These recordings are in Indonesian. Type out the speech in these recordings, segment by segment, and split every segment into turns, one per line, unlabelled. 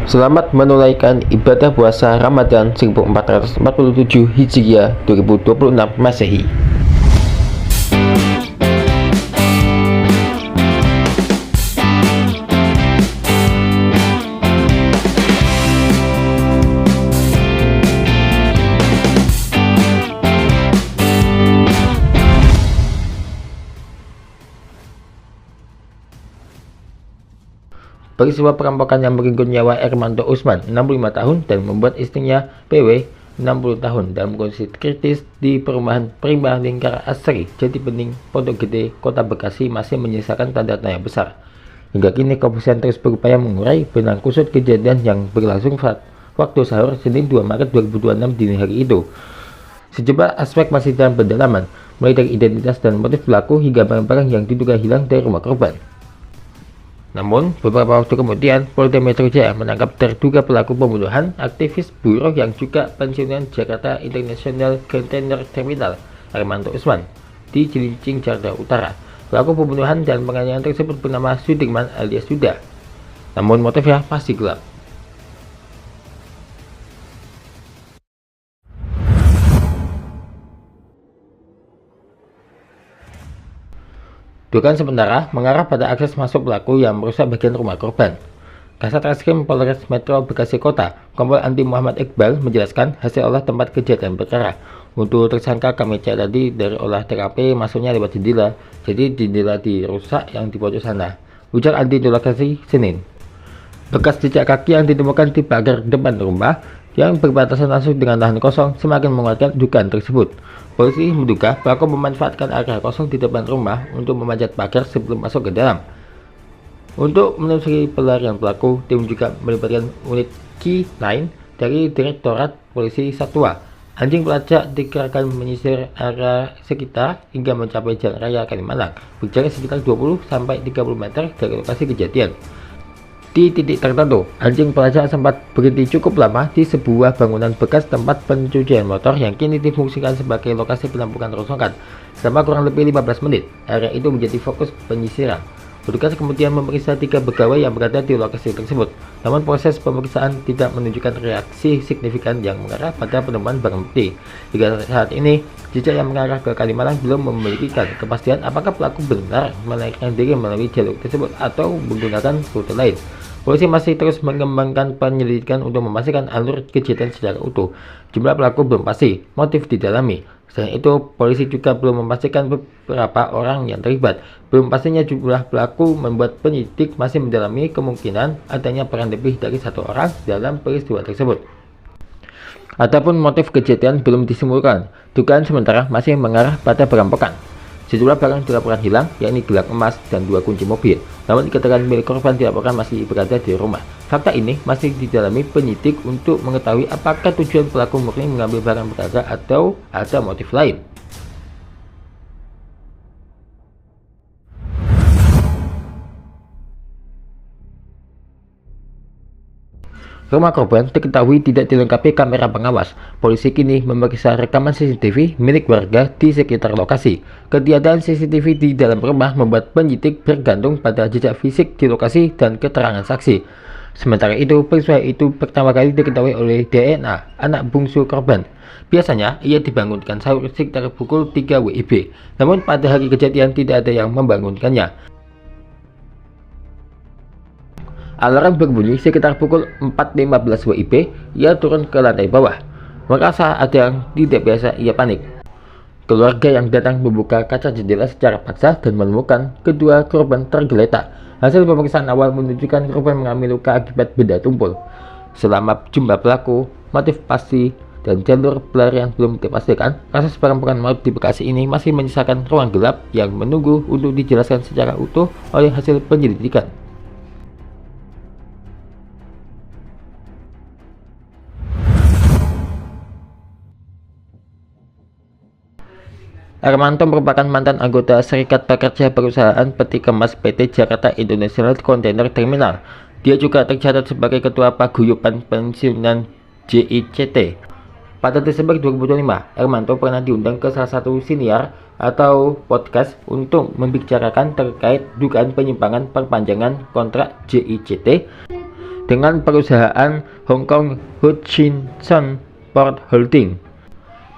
Selamat menunaikan ibadah puasa Ramadan 1447 Hijriah 2026 Masehi. Peristiwa perampokan yang merenggut nyawa Ermanto Usman, 65 tahun, dan membuat istrinya PW, 60 tahun, dalam kondisi kritis di perumahan Perumahan Lingkar Asri, Jati Bening, Pondok Gede, Kota Bekasi masih menyisakan tanda tanya besar. Hingga kini kepolisian terus berupaya mengurai benang kusut kejadian yang berlangsung saat waktu sahur Senin 2 Maret 2026 dini hari itu. Sejumlah aspek masih dalam pendalaman, mulai dari identitas dan motif pelaku hingga barang-barang yang diduga hilang dari rumah korban. Namun, beberapa waktu kemudian, Polda Metro Jaya menangkap terduga pelaku pembunuhan aktivis buruh yang juga pensiunan Jakarta International Container Terminal, Ermanto Usman, di Cilincing, Jakarta Utara. Pelaku pembunuhan dan penganiayaan tersebut bernama Sudirman alias Suda. Namun motifnya masih gelap. Dugaan sementara mengarah pada akses masuk pelaku yang merusak bagian rumah korban. Kasat Reskrim Polres Metro Bekasi Kota, Kompol Andi Muhammad Iqbal menjelaskan hasil olah tempat kejadian perkara. Untuk tersangka kami cek tadi dari olah TKP masuknya lewat jendela, jadi jendela dirusak yang di pojok sana. Ujar Andi di lokasi Senin. Bekas jejak kaki yang ditemukan di pagar depan rumah yang berbatasan langsung dengan lahan kosong semakin menguatkan dugaan tersebut. Polisi menduga pelaku memanfaatkan area kosong di depan rumah untuk memanjat pagar sebelum masuk ke dalam. Untuk menelusuri pelarian pelaku, tim juga melibatkan unit K9 dari Direktorat Polisi Satwa. Anjing pelacak dikerahkan menyisir area sekitar hingga mencapai Jalan Raya Kalimalang, berjarak sekitar 20-30 meter dari lokasi kejadian. Di titik tertentu, anjing pelacak sempat berhenti cukup lama di sebuah bangunan bekas tempat pencucian motor yang kini difungsikan sebagai lokasi penampungan rongsokan. Selama kurang lebih 15 menit, area itu menjadi fokus penyisiran. Petugas kemudian memeriksa 3 pegawai yang berada di lokasi tersebut. Namun proses pemeriksaan tidak menunjukkan reaksi signifikan yang mengarah pada penemuan barang bukti. Hingga saat ini, jejak yang mengarah ke Kalimalang belum memiliki kepastian apakah pelaku benar melarikan diri melalui jalur tersebut atau menggunakan rute lain. Polisi masih terus mengembangkan penyelidikan untuk memastikan alur kejadian secara utuh. Jumlah pelaku belum pasti, motif didalami. Selain itu, polisi juga belum memastikan beberapa orang yang terlibat. Belum pastinya jumlah pelaku membuat penyidik masih mendalami kemungkinan adanya peran lebih dari 1 orang dalam peristiwa tersebut. Adapun motif kejadian belum disimpulkan. Dugaan sementara masih mengarah pada perampokan. Sejumlah barang dilaporkan hilang, yakni gelang emas dan 2 kunci mobil. Namun keterangan milik korban dilaporkan masih berada di rumah. Fakta ini masih didalami penyidik untuk mengetahui apakah tujuan pelaku murni mengambil barang berharga atau ada motif lain. Rumah korban diketahui tidak dilengkapi kamera pengawas. Polisi kini memeriksa rekaman CCTV milik warga di sekitar lokasi. Ketiadaan CCTV di dalam rumah membuat penyidik bergantung pada jejak fisik di lokasi dan keterangan saksi. Sementara itu, peristiwa itu pertama kali diketahui oleh DNA, anak bungsu korban. Biasanya, ia dibangunkan sahur sekitar pukul 3 WIB. Namun pada hari kejadian tidak ada yang membangunkannya. Alarm berbunyi sekitar pukul 4.15 WIB, ia turun ke lantai bawah. Merasa ada yang tidak biasa, ia panik. Keluarga yang datang membuka kaca jendela secara paksa dan menemukan kedua korban tergeletak. Hasil pemeriksaan awal menunjukkan korban mengalami luka akibat benda tumpul. Selama jumlah pelaku, motif pasti, dan jalur pelarian belum dipastikan, kasus perampokan maut di Bekasi ini masih menyisakan ruang gelap yang menunggu untuk dijelaskan secara utuh oleh hasil penyelidikan. Ermanto merupakan mantan anggota Serikat Pekerja Perusahaan Peti Kemas PT Jakarta International Container Terminal. Dia juga tercatat sebagai Ketua Paguyuban Pensiunan JICT. Pada Desember 2025, Ermanto pernah diundang ke salah satu siniar atau podcast untuk membicarakan terkait dugaan penyimpangan perpanjangan kontrak JICT dengan perusahaan Hong Kong Hutchinson Port Holding.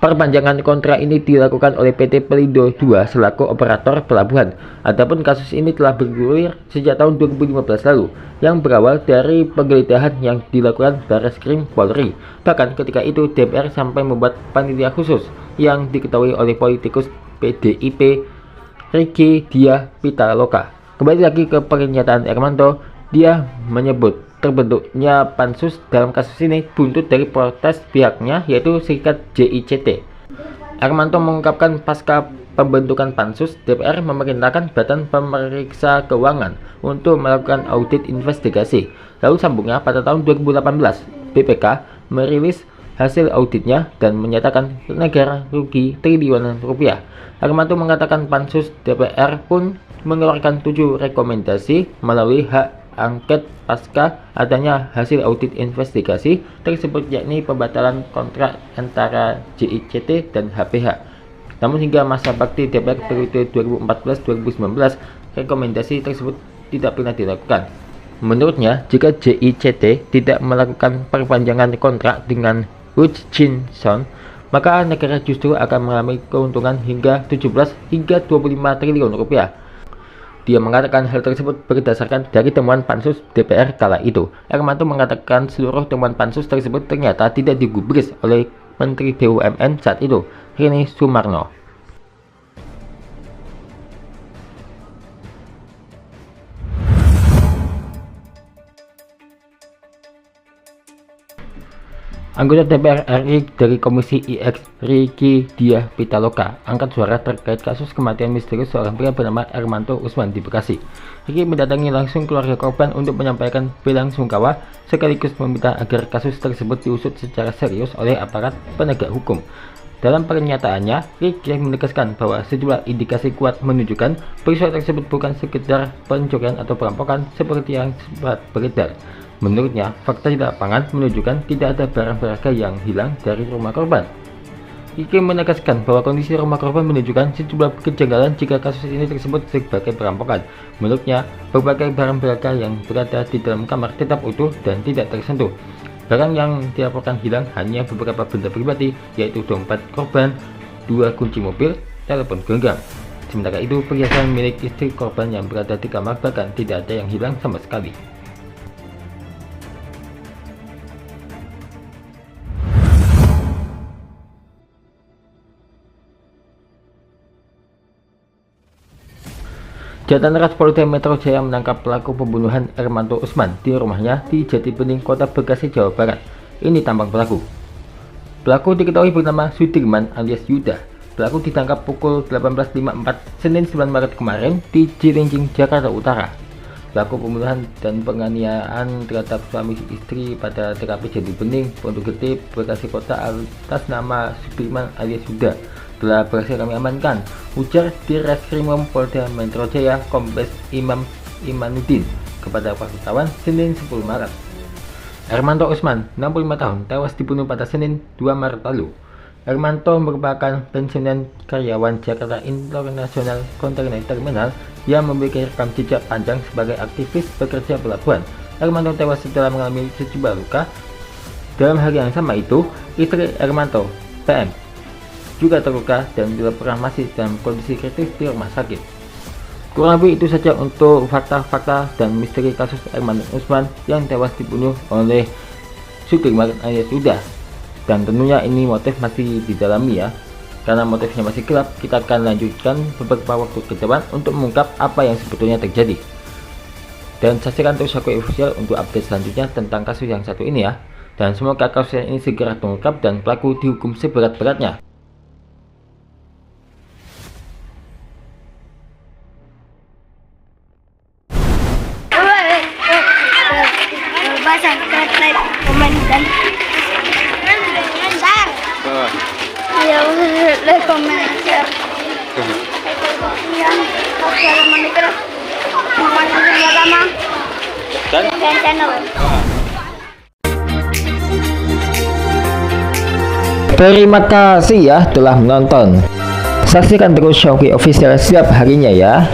Perpanjangan kontrak ini dilakukan oleh PT Pelindo II selaku operator pelabuhan. Adapun kasus ini telah bergulir sejak tahun 2015 lalu, yang berawal dari penggeledahan yang dilakukan Barreskrim Polri. Bahkan ketika itu DPR sampai membuat panitia khusus yang diketahui oleh politikus PDIP Ricky Diah Pitaloka. Kembali lagi ke pernyataan Ermanto, dia menyebut terbentuknya pansus dalam kasus ini buntut dari protes pihaknya, yaitu Serikat JICT. Ermanto mengungkapkan pasca pembentukan pansus, DPR memerintahkan Badan Pemeriksa Keuangan untuk melakukan audit investigasi. Lalu sambungnya, pada tahun 2018 BPK merilis hasil auditnya dan menyatakan negara rugi triliunan rupiah. Ermanto mengatakan pansus DPR pun mengeluarkan 7 rekomendasi melalui hak angket pasca adanya hasil audit investigasi tersebut, yakni pembatalan kontrak antara JICT dan HPH. Namun hingga masa bakti DPR periode 2014-2019, rekomendasi tersebut tidak pernah dilakukan. Menurutnya, jika JICT tidak melakukan perpanjangan kontrak dengan Hutchinson, maka negara justru akan mengalami keuntungan hingga 17 hingga 25 triliun rupiah. Dia mengatakan hal tersebut berdasarkan dari temuan pansus DPR kala itu. Ermanto mengatakan seluruh temuan pansus tersebut ternyata tidak digubris oleh Menteri BUMN saat itu, Rini Sumarno. Anggota DPR RI dari Komisi IX Ricky Diah Pitaloka angkat suara terkait kasus kematian misterius seorang pria bernama Ermanto Usman di Bekasi. Ricky mendatangi langsung keluarga korban untuk menyampaikan belasungkawa sekaligus meminta agar kasus tersebut diusut secara serius oleh aparat penegak hukum. Dalam pernyataannya, Ricky menegaskan bahwa sejumlah indikasi kuat menunjukkan peristiwa tersebut bukan sekedar pencurian atau perampokan seperti yang sempat beredar. Menurutnya, fakta di lapangan menunjukkan tidak ada barang berharga yang hilang dari rumah korban. Ricky menegaskan bahwa kondisi rumah korban menunjukkan sejumlah kejanggalan jika kasus ini tersebut sebagai perampokan. Menurutnya, berbagai barang berharga yang berada di dalam kamar tetap utuh dan tidak tersentuh. Barang yang dilaporkan hilang hanya beberapa benda pribadi, yaitu dompet korban, 2 kunci mobil, telepon genggam. Sementara itu, perhiasan milik istri korban yang berada di kamar bahkan tidak ada yang hilang sama sekali. Jatan Ras Polda Metro Jaya menangkap pelaku pembunuhan Ermanto Usman di rumahnya di Jatibening, Kota Bekasi, Jawa Barat. Ini tampang pelaku. Pelaku diketahui bernama Sudirman alias Yuda. Pelaku ditangkap pukul 18.54 Senin 9 Maret kemarin di Cilincing, Jakarta Utara. Pelaku pembunuhan dan penganiayaan terhadap suami istri pada TKP Jatibening, Pondok Gede, Bekasi Kota atas nama Sudirman alias Yuda telah berhasil kami amankan, ujar Direskrimum Polda Metro Jaya Kombes Imam Imanuddin kepada wartawan Senin 10 Maret. Ermanto Usman, 65 tahun, tewas dibunuh pada Senin 2 Maret lalu. Ermanto merupakan pensiunan karyawan Jakarta International Container Terminal yang memiliki rekam jejak panjang sebagai aktivis pekerja pelabuhan. Ermanto tewas setelah mengalami sejumlah luka. Dalam hari yang sama itu, istri Ermanto, PM, juga terluka dan dilaporkan masih dalam kondisi kritis di rumah sakit. Kurang lebih itu saja untuk fakta-fakta dan misteri kasus Ermanto Usman yang tewas dibunuh oleh Sudirman alias Yuda. Dan tentunya ini motif masih didalami ya. Karena motifnya masih gelap, kita akan lanjutkan beberapa waktu ke depan untuk mengungkap apa yang sebetulnya terjadi. Dan saksikan terus Aku Official untuk update selanjutnya tentang kasus yang satu ini ya. Dan semoga kasus ini segera terungkap dan pelaku dihukum seberat-beratnya.
Subscribe, komen, dan share. Ya, like, komen, share. Yang assalamualaikum warahmatullahi wabarakatuh. Dan channel.
Terima kasih ya telah menonton. Saksikan terus Showki Official setiap harinya ya.